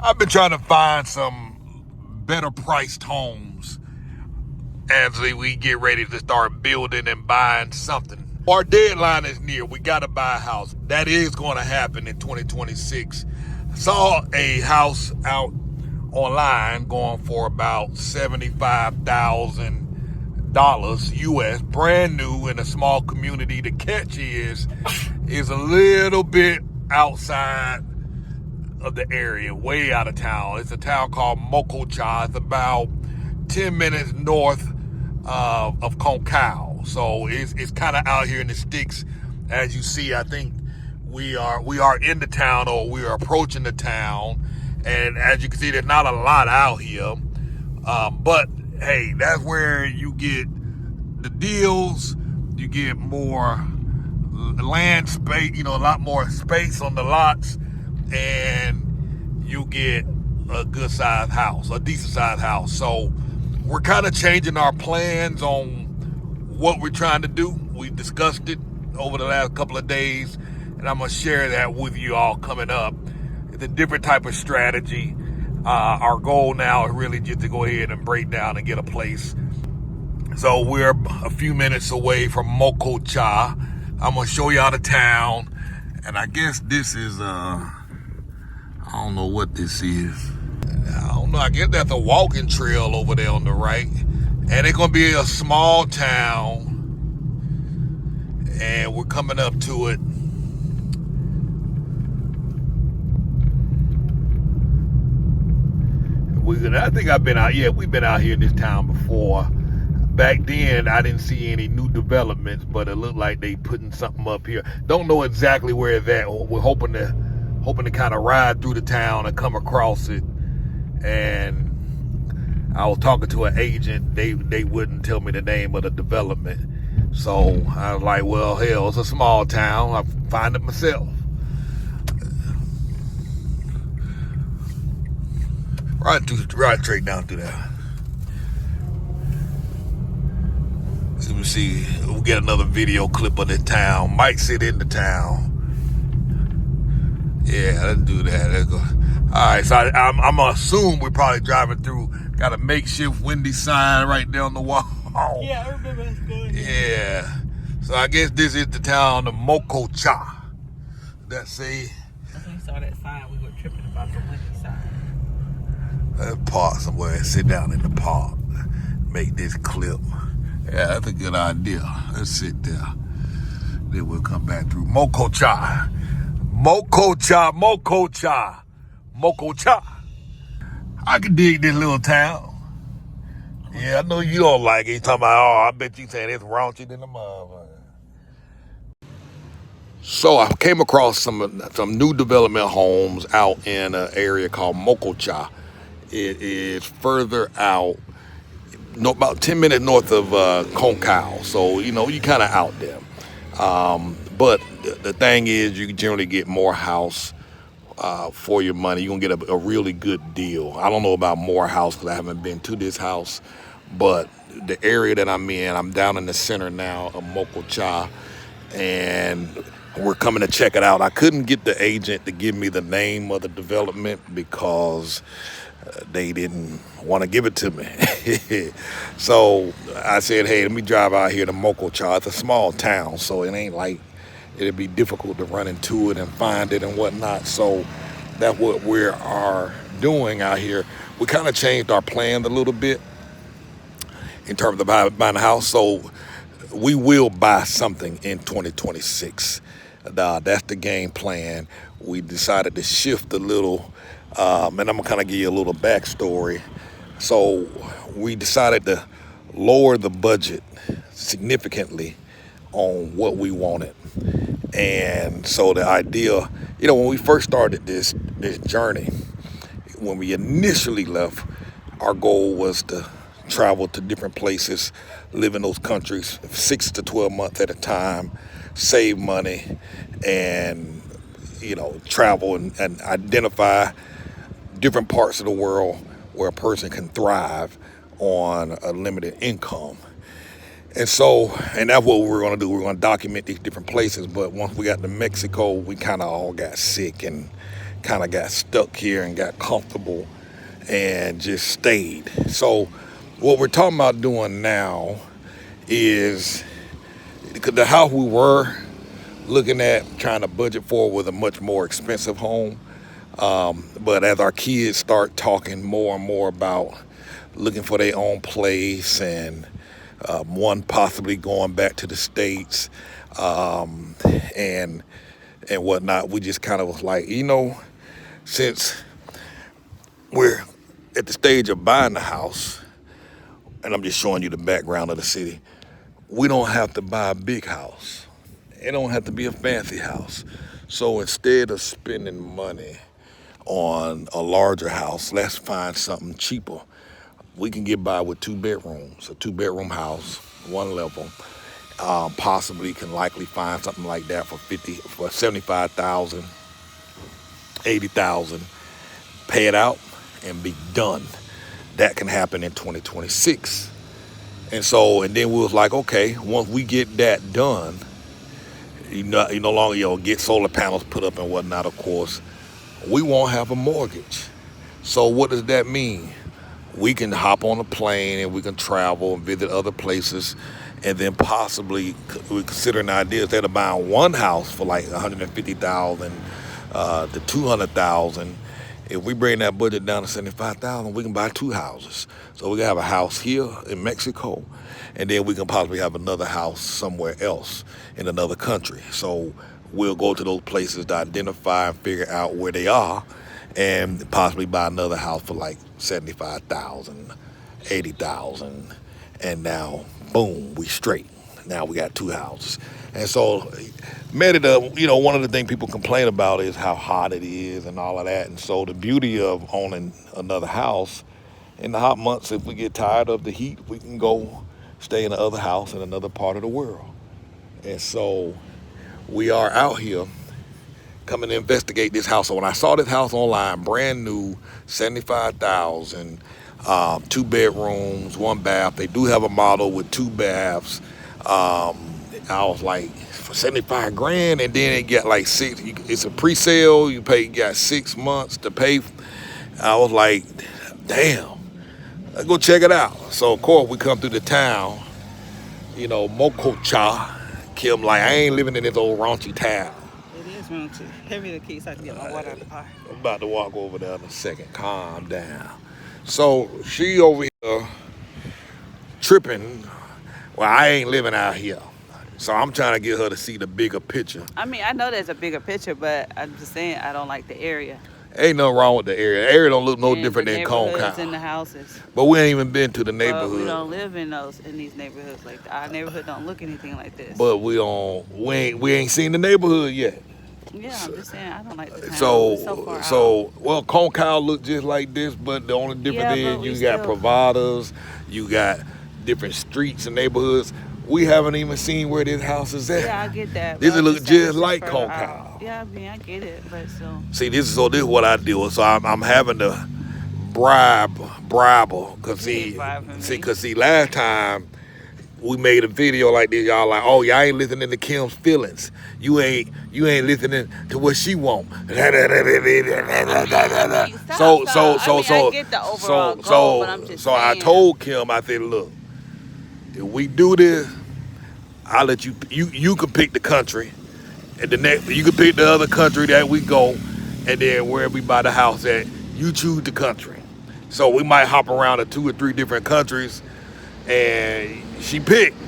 I've been trying to find some better priced homes as we get ready to start building and buying something. Our deadline is near. We got to buy a house. That is going to happen in 2026. Saw a house out online going for about $75,000 US, brand new in a small community. The catch is a little bit outside of the area, way out of town. It's a town called Mococha. It's about 10 minutes north of Concao. So it's kind of out here in the sticks. As you see, I think we are in the town, or we are approaching the town. And as you can see, there's not a lot out here. But hey, that's where you get the deals. You get more land space, a lot more space on the lots. And you get a good sized house, a decent sized house. So we're kind of changing our plans on what we're trying to do. We discussed it over the last couple of days, and I'm going to share that with you all coming up. It's a different type of strategy. Our goal now is really just to go ahead and break down and get a place. So we're a few minutes away from Mococha. I'm going to show y'all the town, and I guess this is I don't know what this is. I don't know. I guess that's a walking trail over there on the right. And it's going to be a small town. And we're coming up to it. I think I've been out. Yeah, we've been out here in this town before. Back then, I didn't see any new developments, but it looked like they putting something up here. Don't know exactly where it's at. We're hoping to kind of ride through the town and come across it. And I was talking to an agent. They wouldn't tell me the name of the development. So I was like, well, hell, it's a small town. I'll find it myself. Ride straight down through there. Let me see. We'll get another video clip of the town. Might sit in the town. Yeah, let's do that. Let's go. All right, so I'm gonna assume we're probably driving through. Got a makeshift windy sign right there on the wall. Yeah, I remember us going. Yeah. So I guess this is the town of Mococha. Let's see. When we saw that sign, we were tripping about the windy sign. Let's park somewhere and sit down in the park. Make this clip. Yeah, that's a good idea. Let's sit there. Then we'll come back through Mococha. Mococha. I can dig this little town. Yeah, I know you don't like it. You talking about, I bet you saying it's raunchy than the motherfucker. So I came across some new development homes out in an area called Mococha. It is further out, about 10 minutes north of Concao. So, you kind of out there. But the thing is, you can generally get more house for your money. You're going to get a really good deal. I don't know about more house because I haven't been to this house. But the area that I'm in, I'm down in the center now of Mococha. And we're coming to check it out. I couldn't get the agent to give me the name of the development because they didn't want to give it to me. So I said, hey, let me drive out here to Mococha. It's a small town, so it ain't like it'd be difficult to run into it and find it and whatnot. So that's what we are doing out here. We kind of changed our plan a little bit in terms of buying a house. So we will buy something in 2026. That's the game plan. We decided to shift a little, and I'm gonna kind of give you a little backstory. So we decided to lower the budget significantly on what we wanted. And so the idea, when we first started this journey, when we initially left, our goal was to travel to different places, live in those countries 6 to 12 months at a time, save money, and travel and identify different parts of the world where a person can thrive on a limited income. And that's what we're going to do. We're going to document these different places. But once we got to Mexico, we kind of all got sick and kind of got stuck here and got comfortable and just stayed. So what we're talking about doing now is the house we were looking at trying to budget for was a much more expensive home. But as our kids start talking more and more about looking for their own place and one possibly going back to the States and whatnot, we just kind of was like, since we're at the stage of buying the house, and I'm just showing you the background of the city, we don't have to buy a big house. It don't have to be a fancy house. So instead of spending money on a larger house, let's find something cheaper. We can get by with 2 bedrooms, a 2-bedroom house, 1 level. Possibly can likely find something like that for 75,000, 80,000. Pay it out and be done. That can happen in 2026. And then we was like, okay, once we get that done, you no longer get solar panels put up and whatnot. Of course, we won't have a mortgage. So what does that mean? We can hop on a plane and we can travel and visit other places, and then possibly we considering ideas that of buying one house for like 150,000 to 200,000. If we bring that budget down to 75,000, we can buy 2 houses. So we can have a house here in Mexico, and then we can possibly have another house somewhere else in another country. So we'll go to those places to identify and figure out where they are, and possibly buy another house for like 75,000, 80,000, and now, boom, we straight. Now we got 2 houses. And so Merida, one of the things people complain about is how hot it is and all of that. And so the beauty of owning another house, in the hot months, if we get tired of the heat, we can go stay in the other house in another part of the world. And so we are out here coming to investigate this house. So when I saw this house online, brand new, 75,000, 2 bedrooms, 1 bath. They do have a model with 2 baths. I was like, for 75 grand, and then it got like 6. It's a pre-sale. You got 6 months to pay. I was like, damn, let's go check it out. So of course we come through the town, Mococha. Kim like, I ain't living in this old raunchy town. It is raunchy. Hand me the keys so I can get my water out of the car. I'm about to walk over there in a second. Calm down. So she over here tripping. Well, I ain't living out here. So I'm trying to get her to see the bigger picture. I mean, I know there's a bigger picture, but I'm just saying I don't like the area. Ain't nothing wrong with the area. The area don't look no different than Concal. In the houses. But we ain't even been to the neighborhood. But we don't live in these neighborhoods like that. Our neighborhood don't look anything like this. But we ain't seen the neighborhood yet. Yeah, I'm just saying I don't like the town. Well, Concal look just like this, but the only difference is you got providers, you got different streets and neighborhoods. We haven't even seen where this house is at. Yeah, I get that. This look just like Concal. Yeah, I mean, I get it, but so. See, this is what I deal with. So I'm having to bribe her, cause last time we made a video like this, y'all like, oh, y'all ain't listening to Kim's feelings. You ain't listening to what she want. I get the overall goal, but I'm just saying. I told Kim, I said, look, if we do this, I'll let you can pick the country, and you can pick the other country that we go, and then wherever we buy the house at, you choose the country. So we might hop around to 2 or 3 different countries, and she picked.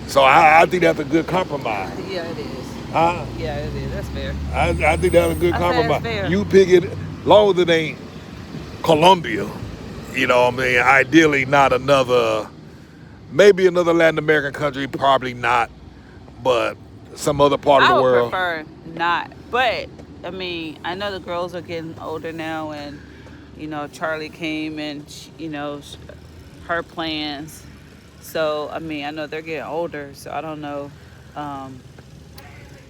So I think that's a good compromise. Yeah, it is. Huh? Yeah, it is. That's fair. I think that's a good compromise. Fair. You pick it, as long as it ain't Colombia. Ideally not maybe another Latin American country, probably not, but some other part of the world. I would prefer not, but I mean, I know the girls are getting older now, and Charlie came and her plans. So I mean, I know they're getting older, so I don't know.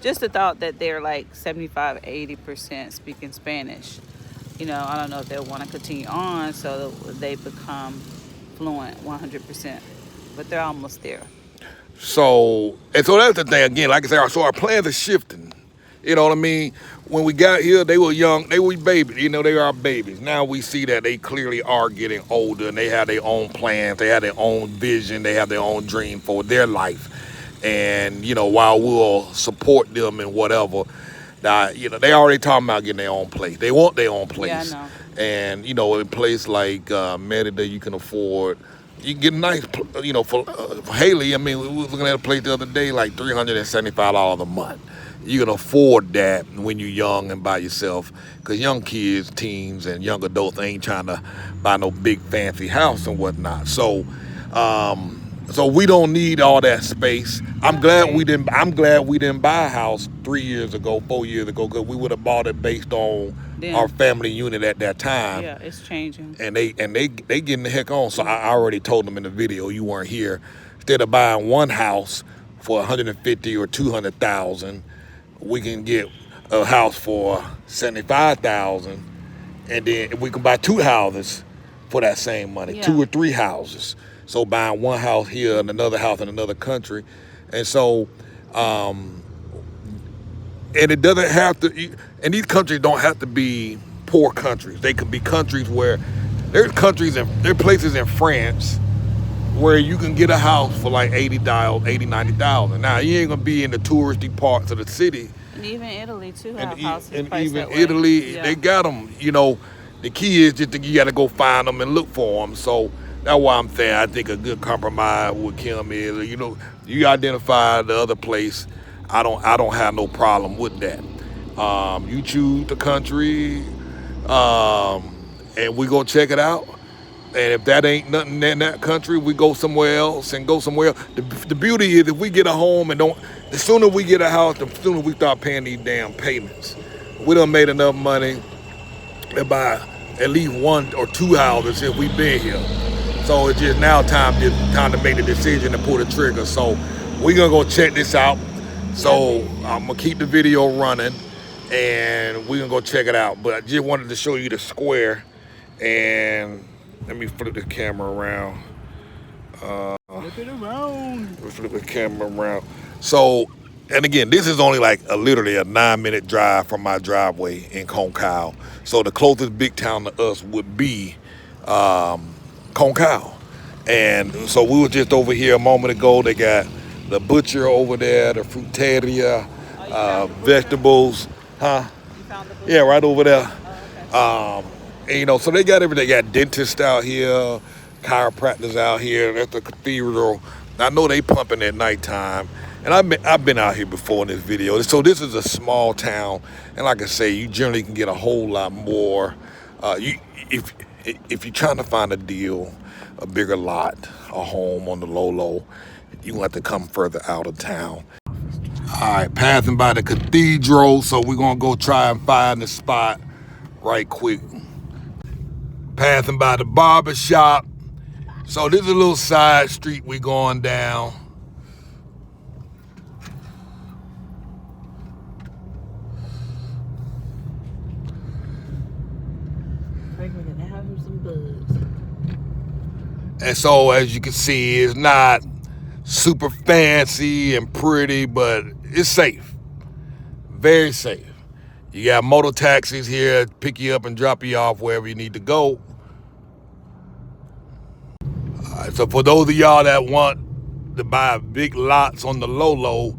Just the thought that they're like 75-80% speaking Spanish. I don't know if they'll want to continue on so they become fluent 100%. But they're almost there. So that's the thing again. Like I said, so our plans are shifting. You know what I mean? When we got here, they were young, they were babies. You know, they are babies. Now we see that they clearly are getting older and they have their own plans, they have their own vision, they have their own dream for their life. And, you know, while we'll support them and whatever, you know, they already talking about getting their own place. They want their own place. Yeah, I know. And, you know, in a place like Merida, you can afford, you can get a nice, you know, for Haley, I mean, we were looking at a place the other day, like $375 a month. You can afford that when you're young and by yourself, because young kids, teens, and young adults ain't trying to buy no big fancy house and whatnot. So we don't need all that space. I'm glad we didn't buy a house 3 years ago, 4 years ago, because we would have bought it based on our family unit at that time. Yeah, it's changing. And they getting the heck on. So I already told them in the video, you weren't here. Instead of buying one house for 150 or 200,000, we can get a house for 75,000, and then we can buy two houses for that same money, 2 or 3 houses. So buying one house here and another house in another country, and so, and it doesn't have to. And these countries don't have to be poor countries. They can be countries where there are places in France where you can get a house for like 90,000. Now you ain't gonna be in the touristy parts of the city. And even Italy too have houses and priced even that way. Italy, they got them. You know, the key is just you got to go find them and look for them. So that's why I'm saying I think a good compromise with Kim is, you know, you identify the other place. I don't have no problem with that. You choose the country, and we go check it out. And if that ain't nothing in that country, we go somewhere else and go somewhere else. The beauty is if we get a home and the sooner we get a house, the sooner we start paying these damn payments. We done made enough money to buy at least 1 or 2 houses if we've been here. So it's just now time to make the decision to pull the trigger. So we're gonna go check this out. So I'm gonna keep the video running and we're gonna go check it out. But I just wanted to show you the square, and let me flip the camera around. Flip it around. Flip the camera around. So, and again, this is only like literally a 9-minute drive from my driveway in Concal. So the closest big town to us would be Concal. And so we were just over here a moment ago. They got the butcher over there, the fruiteria, vegetables. Huh? You found the butcher? Yeah, right over there. Oh, okay. And, you know, so they got everything. They got dentists out here, chiropractors out here. That's the cathedral. I know they pumping at nighttime. And I've been out here before in this video. So this is a small town. And like I say, you generally can get a whole lot more. If you're trying to find a deal, a bigger lot, a home on the low, you're going to have to come further out of town. All right, passing by the cathedral. So we're going to go try and find the spot right quick. Passing by the barber shop. So this is a little side street we going down. And so as you can see, it's not super fancy and pretty, but it's safe. Very safe. You got motor taxis here to pick you up and drop you off wherever you need to go. So for those of y'all that want to buy big lots on the low,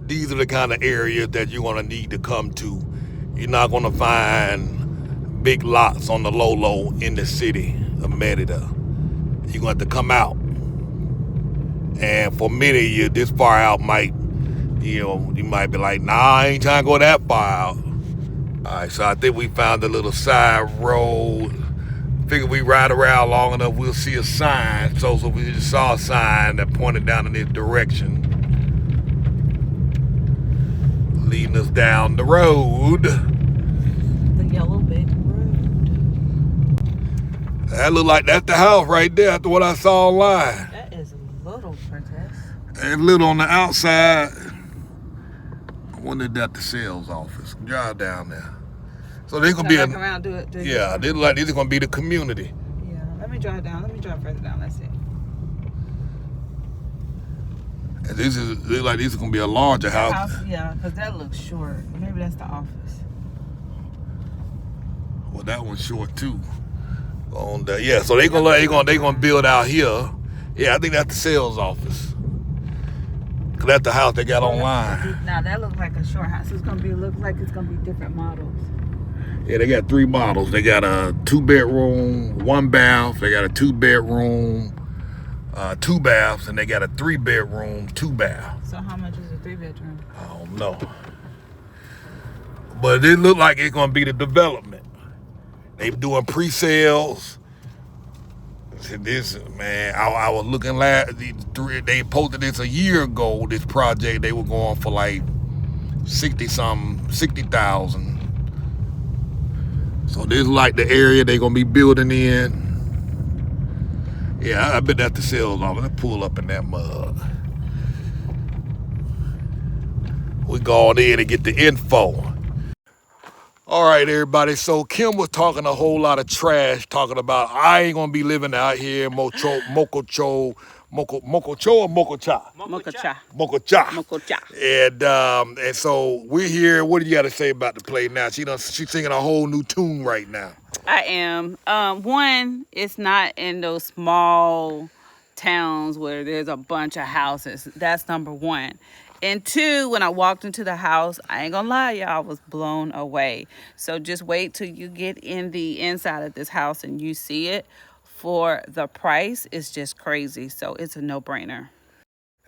these are the kind of areas that you're going to need to come to. You're not going to find big lots on the low in the city of Merida. You're going to have to come out. And for many of you, this far out might, you might be like, nah, I ain't trying to go that far out. All right, so I think we found a little side road. Figure we ride around long enough, we'll see a sign. So we just saw a sign that pointed down in this direction, leading us down the road. The yellow brick road. That look like that's the house right there. That's what I saw online. That is little, princess. And little on the outside. I wonder if that's the sales office. Drive down there. So there's gonna be this is gonna be the community. Yeah, let me drive down. Let me drive further down. Let's see. And this is gonna be a larger house. Yeah, because that looks short. Maybe that's the office. Well, that one's short too. Yeah, so they gonna build out here. Yeah, I think that's the sales office. Cause that's the house they got online. Now that looks like a short house. It's gonna look like it's gonna be different models. Yeah, they got 3 models. They got a 2-bedroom, 1 bath. They got a 2-bedroom, 2 baths, and they got a 3-bedroom, 2 bath. So how much is a 3-bedroom? I don't know. But it look like it's gonna be the development. They doing pre-sales. This, man, I was looking they posted this a year ago, this project. They were going for like 60,000. So this is like the area they gonna be building in. Yeah, I bet that's the sales office. Let's pull up in that mug. We go on in and get the info. All right, everybody. So Kim was talking a whole lot of trash, talking about I ain't gonna be living out here in Mococha or Mococha? Mococha. Mococha. Mococha. And so we're here. What do you got to say about the play now? She's singing a whole new tune right now. I am. One, it's not in those small towns where there's a bunch of houses. That's number one. And 2, when I walked into the house, I ain't gonna lie, y'all, I was blown away. So just wait till you get in the inside of this house and you see it. For the price, it's just crazy. So it's a no-brainer.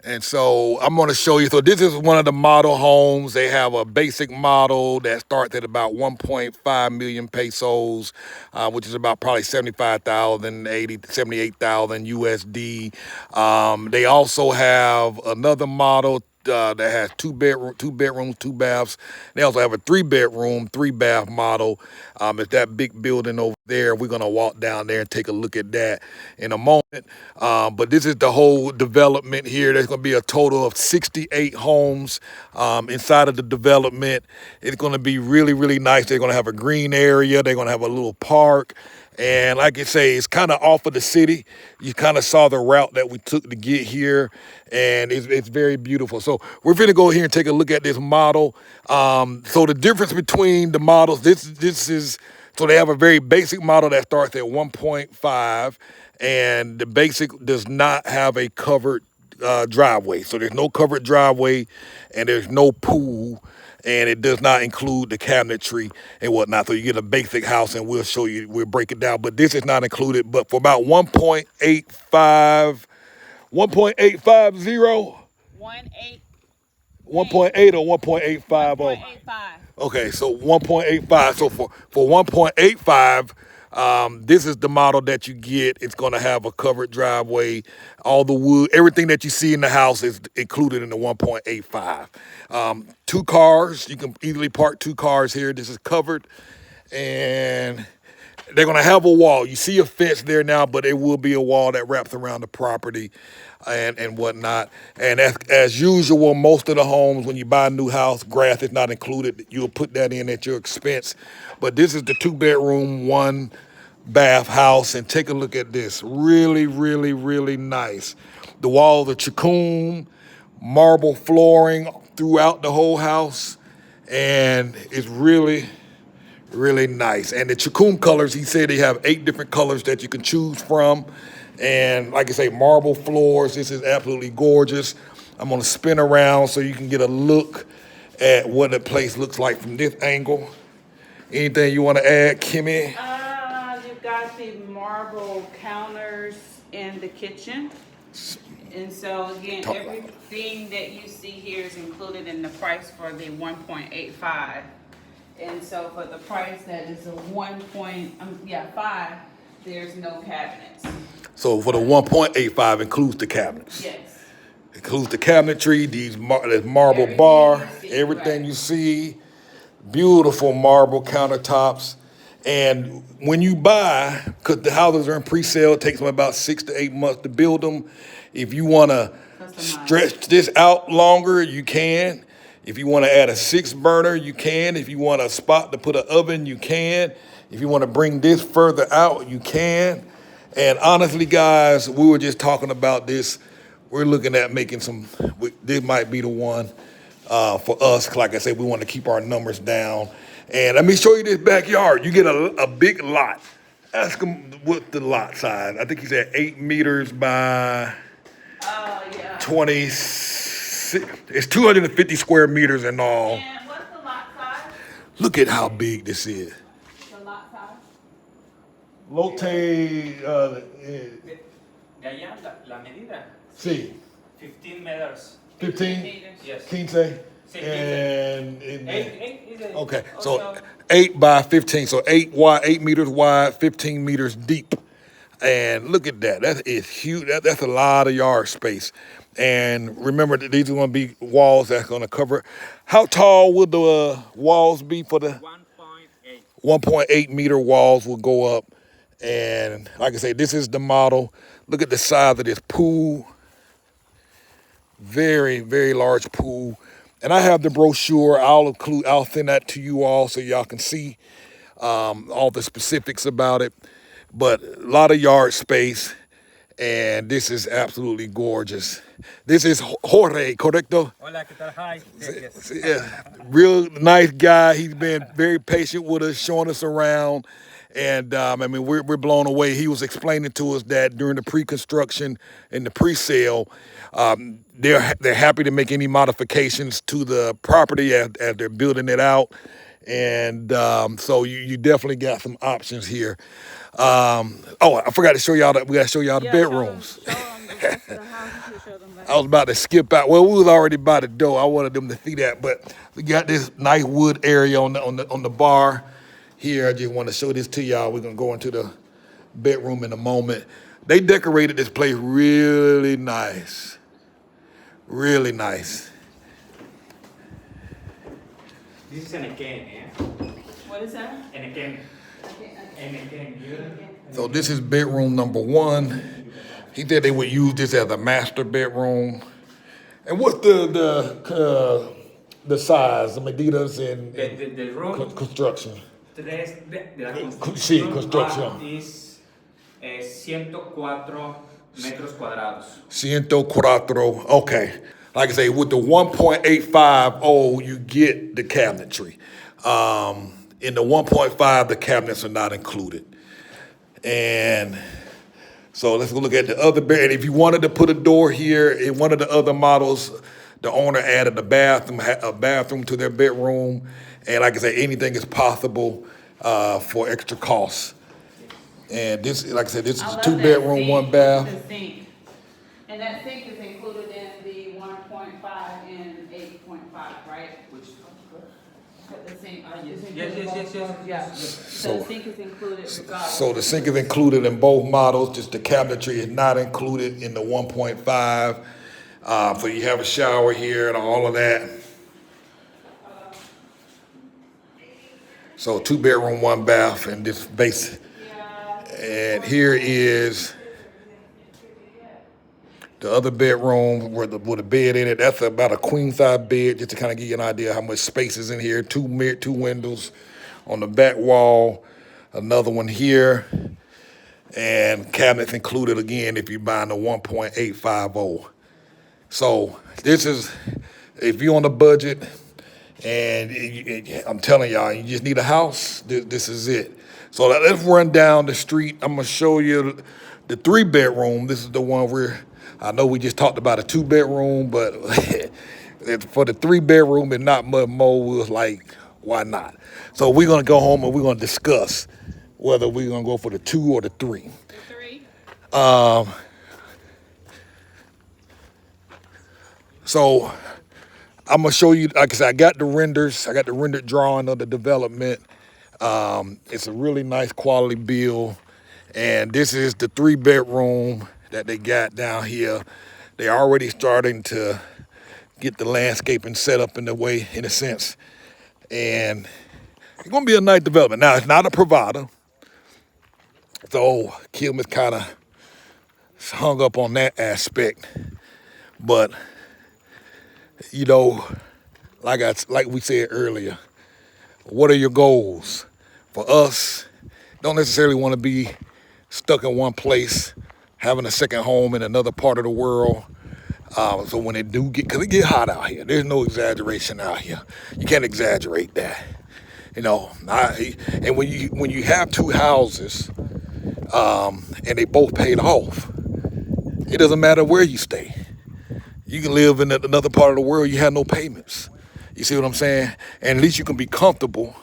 And so I'm going to show you. So this is one of the model homes. They have a basic model that starts at about 1.5 million pesos, which is about probably 75,000, 78,000 USD. They also have another model that has 2 bedrooms, 2 baths. They also have a 3-bedroom, 3-bath model. It's that big building over there. We're gonna walk down there and take a look at that in a moment. But this is the whole development here. There's gonna be a total of 68 homes inside of the development. It's gonna be really, really nice. They're gonna have a green area. They're gonna have a little park. And like I say, it's kind of off of the city. You kind of saw the route that we took to get here, and it's very beautiful. So we're going to go here and take a look at this model. So the difference between the models, this is, so they have a very basic model that starts at 1.5, and the basic does not have a covered driveway. So there's no covered driveway, and there's no pool. And it does not include the cabinetry and whatnot. So you get a basic house, and we'll show you, we'll break it down. But this is not included. But for about 1.85, 1.850? 1.8 or 1.85? 1.85. Okay, so 1.85. So for 1.85, this is the model that you get. It's going to have a covered driveway. All the wood, everything that you see in the house is included in the 1.85. 2 cars. You can easily park 2 cars here. This is covered. And they're going to have a wall. You see a fence there now, but it will be a wall that wraps around the property and whatnot. And as usual, most of the homes, when you buy a new house, grass is not included. You'll put that in at your expense. But this is the 2-bedroom, 1-bath house. And take a look at this. Really, really, really nice. The walls are chacun, marble flooring throughout the whole house. And it's really, really nice. And the chacun colors, he said they have 8 different colors that you can choose from. And like I say, marble floors. This is absolutely gorgeous. I'm going to spin around so you can get a look at what the place looks like from this angle. Anything you want to add, Kimmy? You've got the marble counters in the kitchen. And so again, everything that you see here is included in the price for the 1.85. And so for the price that is a 5, there's no cabinets. So for the 1.85 includes the cabinets. Yes. Includes the cabinetry, this marble bar, everything you see, beautiful marble countertops. And when you buy, because the houses are in pre-sale, it takes them about 6 to 8 months to build them. If you want to stretch this out longer, you can. If you want to add a 6 burner, you can. If you want a spot to put an oven, you can. If you want to bring this further out, you can. And honestly, guys, we were just talking about this we're looking at making some. This might be the one for us. Like I said, we want to keep our numbers down. And let me show you this backyard. You get a big lot. Ask him what the lot size. I think he said 8 meters by 26. It's 250 square meters in all. And what's the lot size? Look at how big this is. The lot size? Lote, De allá, la medida. sí, 15 meters. 15, Yes. 15, Sí, and 8 is a... okay, so 8 by 15, so 8 meters wide, 15 meters deep. And look at that, that is huge. That's a lot of yard space. And remember that these are going to be walls that's going to cover. How tall would the walls be for the 1.8 meter walls will go up? And like I say, this is the model. Look at the size of this pool. Very, very large pool. And I have the brochure. I'll send that to you all so y'all can see all the specifics about it. But a lot of yard space, and this is absolutely gorgeous. This is Jorge, correcto? Hola, ¿qué tal? Hi. Yes. Yeah, real nice guy. He's been very patient with us, showing us around. And I mean, we're blown away. He was explaining to us that during the pre-construction and the pre-sale, they're happy to make any modifications to the property as they're building it out. And so you definitely got some options here. I forgot to show y'all that. We got to show y'all the bedrooms. Show them the rest of the house. Show them I was about to skip out. Well, we was already by the door. I wanted them to see that, but we got this nice wood area on the bar here. I just want to show this to y'all. We're gonna go into the bedroom in a moment. They decorated this place really nice, really nice. This is an again, yeah? What is that? An again. An again. So this is bedroom number 1. He said they would use this as a master bedroom. And what's the size, the medidas and The room. construction? Tres de la Sí, construcción construcción. is 104 metros cuadrados. 104. Okay. Like I say, with the 1.850, you get the cabinetry. In the 1.5, the cabinets are not included. And so let's go look at the other bed. And if you wanted to put a door here, in one of the other models, the owner added a bathroom to their bedroom. And like I say, anything is possible for extra costs. And this, like I said, this is a 2-bedroom, 1 bath. The sink. And that sink is included in the 1.5 and 8.5, right? Which The sink. Yes. Yeah. So the sink is included regardless. So the sink is included in both models, just the cabinetry is not included in the 1.5. So you have a shower here and all of that. So 2-bedroom, 1 bath, and this base. And here is the other bedroom with a bed in it. That's about a queen size bed, just to kind of give you an idea how much space is in here. 2 windows on the back wall, another one here, and cabinets included again if you're buying the 1.850. So this is, if you're on a budget, and I'm telling y'all, you just need a house, this is it. So let's run down the street. I'm gonna show you the 3-bedroom. This is the one where, I know we just talked about a 2-bedroom, but for the 3-bedroom and not much more, we was like, why not? So we're gonna go home and we're gonna discuss whether we're gonna go for the 2 or the 3. The 3? So I'm gonna show you, like I said, I got the renders. I got the rendered drawing of the development. It's a really nice quality build. And this is the 3-bedroom that they got down here. They're already starting to get the landscaping set up in a sense. And it's gonna be a nice development. Now, it's not a provider. So Kim is kind of hung up on that aspect. But, you know, like we said earlier, what are your goals? For us, don't necessarily want to be stuck in one place, having a second home in another part of the world. So when it do get, because it get hot out here, there's no exaggeration out here. You can't exaggerate that. You know, and when you have two houses, and they both paid off, it doesn't matter where you stay. You can live in another part of the world, you have no payments. You see what I'm saying? And at least you can be comfortable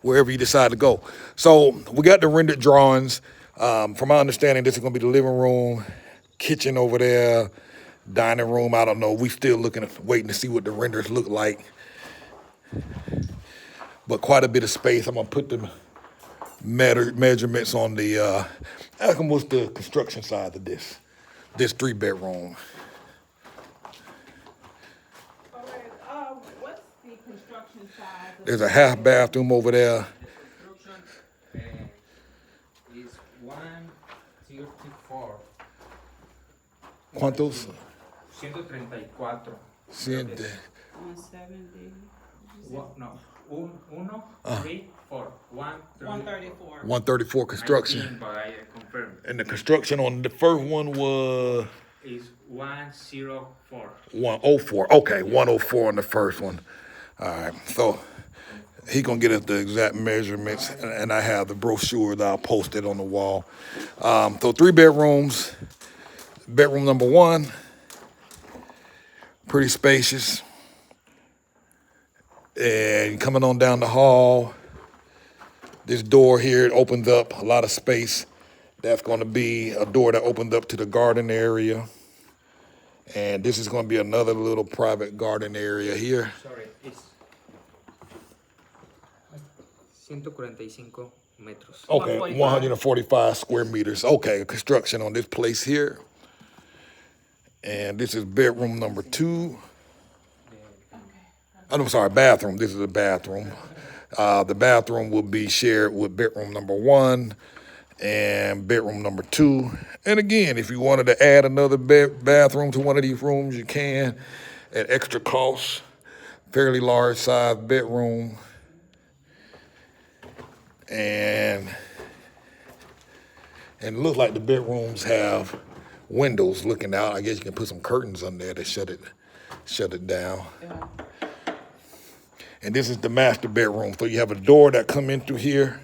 wherever you decide to go. So we got the rendered drawings. From my understanding, this is gonna be the living room, kitchen over there, dining room. I don't know. We still waiting to see what the renders look like. But quite a bit of space. I'm gonna put the measurements on the, what's the construction side of this 3-bedroom. What's the construction size? There's a half bathroom over there. Construction is 134. ¿Cuántos? 134. Siente. 170. No, 3, 4. 134. 134 construction. I think, but I confirm. And the construction on the first one was Is 104. 104. Okay, 104 on the first one. All right, so he gonna get us the exact measurements, and I have the brochure that I'll post it on the wall. So 3 bedrooms. Bedroom number 1, pretty spacious. And coming on down the hall, this door here, it opens up a lot of space. That's going to be a door that opens up to the garden area. And this is going to be another little private garden area here. Sorry, it's 145 metros. Okay, 145 square meters. Okay, construction on this place here. And this is bedroom number 2. I'm sorry, bathroom. This is a bathroom. The bathroom will be shared with bedroom number 1 and bedroom number 2. And again, if you wanted to add another bathroom to one of these rooms, you can at extra cost. Fairly large size bedroom. And it looks like the bedrooms have windows looking out. I guess you can put some curtains on there to shut it down. Yeah. And this is the master bedroom. So you have a door that come in through here.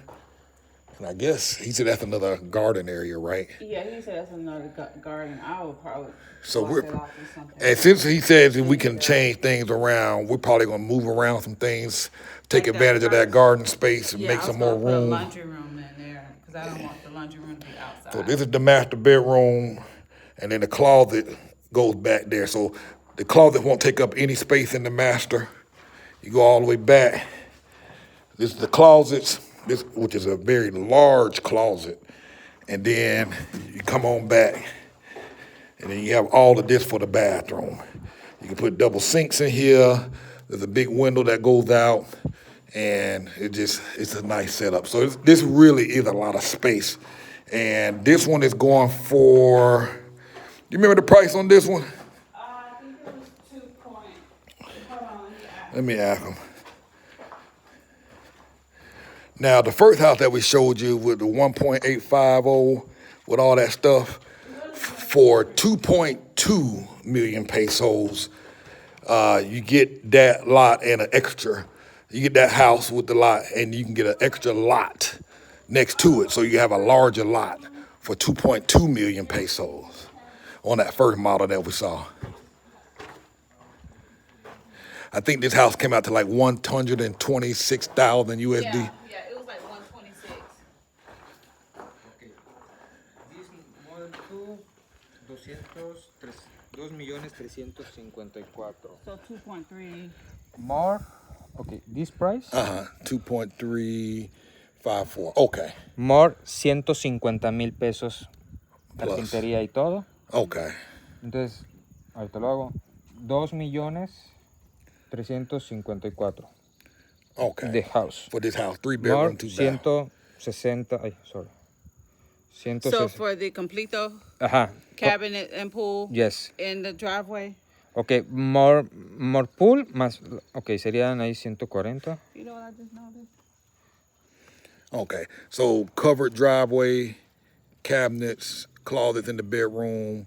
And I guess he said that's another garden area, right? Yeah, he said that's another garden. I would probably So block it off or something. and since he says that we can change things around, we're probably gonna move around some things, take Like that advantage of that first. garden space and Yeah, make I was some more gonna put a room. laundry room in there because I don't want the laundry room to be outside. So this is the master bedroom, and then the closet goes back there. So the closet won't take up any space in the master. You go all the way back. This is the closets, which is a very large closet. And then you come on back, and then you have all of this for the bathroom. You can put double sinks in here. There's a big window that goes out, and it's a nice setup. So this really is a lot of space. And this one is going for, you remember the price on this one? I think it was 2 point. Hold on, Let me ask him. Now, the first house that we showed you with the 1.850 with all that stuff, for 2.2 million pesos, you get that lot and an extra. You get that house with the lot, and you can get an extra lot next to it, so you have a larger lot for 2.2 million pesos on that first model that we saw. I think this house came out to like 126,000 USD. Yeah, it was like 126. Okay. This model 2,354. So 2.3. More. Okay, this price. 2.354. Okay. More 150,000 pesos. Plus. Carpintería y todo. Okay. Entonces, ahorita lo hago. 2,354,000. Okay. The house. For this house, 3 More bedroom, 2 bath. 160. Ay, sorry. So 160. for the completo Ajá. cabinet and pool Yes. in the driveway, Ok, more pool más. Ok, serían ahí 140. you know what I just noticed? Okay. So covered driveway, cabinets, closets in the bedroom,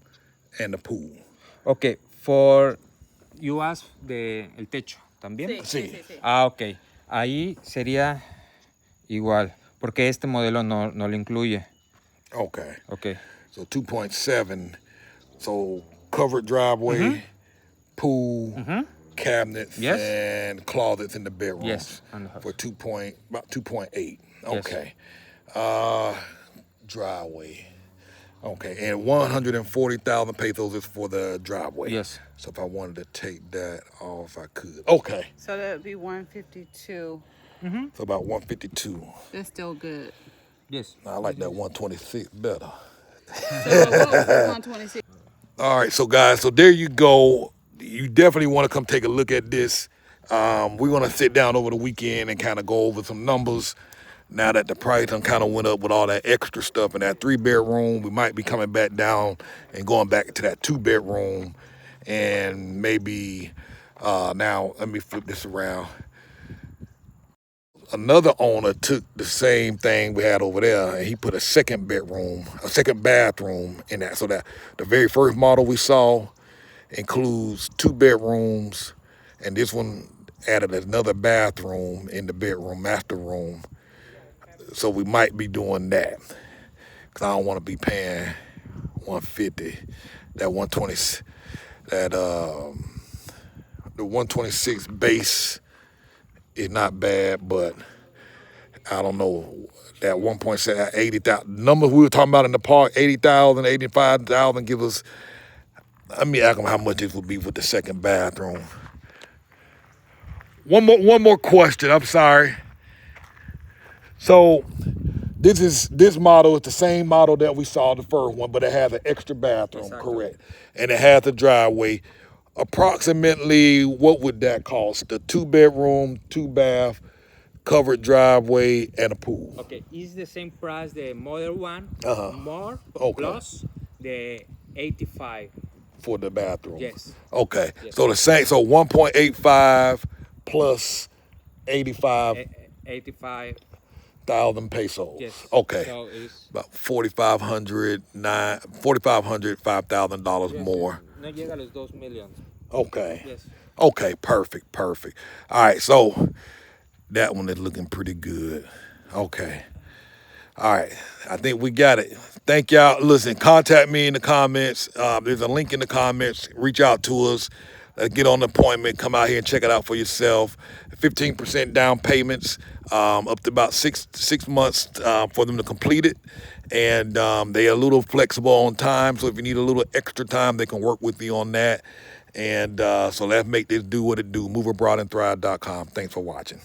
and the pool. Ok, for... You asked el techo, ¿también? Sí. Ah, ok. Ahí sería igual, porque este modelo no lo incluye. Okay. Ok. So 2.7. So covered driveway, pool, cabinets, Yes. and closets in the bedrooms. Yes, on the house. For about 2.8. Yes. Okay. Driveway. Okay, and 140,000 pesos is for the driveway. Yes. So if I wanted to take that off, I could. Okay. So that would be 152. So about 152. That's still good. Yes. I like that 126 better. So what was 126? All right, so guys, so there you go. You definitely want to come take a look at this. We're gonna sit down over the weekend and kind of go over some numbers. Now that the price kind of went up with all that extra stuff in that 3-bedroom, we might be coming back down and going back to that 2-bedroom, and maybe now let me flip this around. Another owner took the same thing we had over there, and he put a second bathroom in that. So that the very first model we saw includes 2 bedrooms, and this one added another bathroom in the bedroom, master room. So we might be doing that, because I don't want to be paying 150. That 120, the 126 base is not bad, but I don't know, that 1.7, 80,000, numbers we were talking about in the park, 80,000, 85,000, give us, let me ask them how much this would be with the second bathroom. One more question, I'm sorry. So this model is the same model that we saw the first one, but it has an extra bathroom, correct? And it has a driveway. Approximately, what would that cost? The 2-bedroom, 2-bath, covered driveway, and a pool. Okay, it's the same price the model one, more plus the 85 for the bathroom. Yes. Okay. Yes. So the same. So 1.85 plus 85. 85,000 pesos. Yes. Okay. So it's about $4,500, $5,000 more. No llega a los 2 million. Okay. Yes. Okay. Perfect. All right. So that one is looking pretty good. Okay. All right. I think we got it. Thank y'all. Listen, contact me in the comments. There's a link in the comments. Reach out to us. Get on an appointment. Come out here and check it out for yourself. 15% down payments, up to about six months for them to complete it. And they are a little flexible on time. So if you need a little extra time, they can work with you on that. And so let's make this do what it do. MoveAbroadandThrive.com. Thanks for watching.